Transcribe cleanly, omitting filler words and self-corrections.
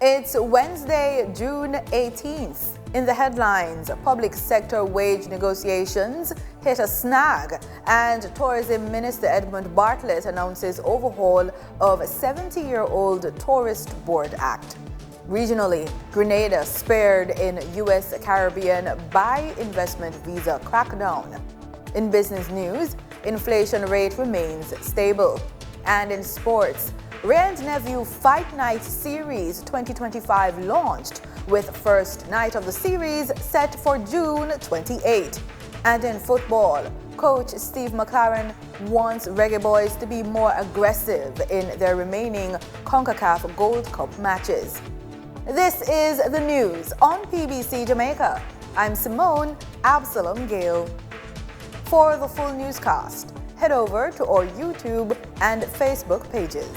It's Wednesday, June 18th. In the headlines, public sector wage negotiations hit a snag, and Tourism Minister Edmund Bartlett announces overhaul of 70-year-old Tourist Board Act. Regionally, Grenada spared in U.S. Caribbean buy investment visa crackdown. In business news, inflation rate remains stable. And in sports, Ray and Nephew Fight Night Series 2025 launched, with first night of the series set for June 28. And in football, Coach Steve McLaren wants Reggae Boys to be more aggressive in their remaining CONCACAF Gold Cup matches. This is the news on PBC Jamaica. I'm Simone Absalom Gale. For the full newscast, head over to our YouTube and Facebook pages.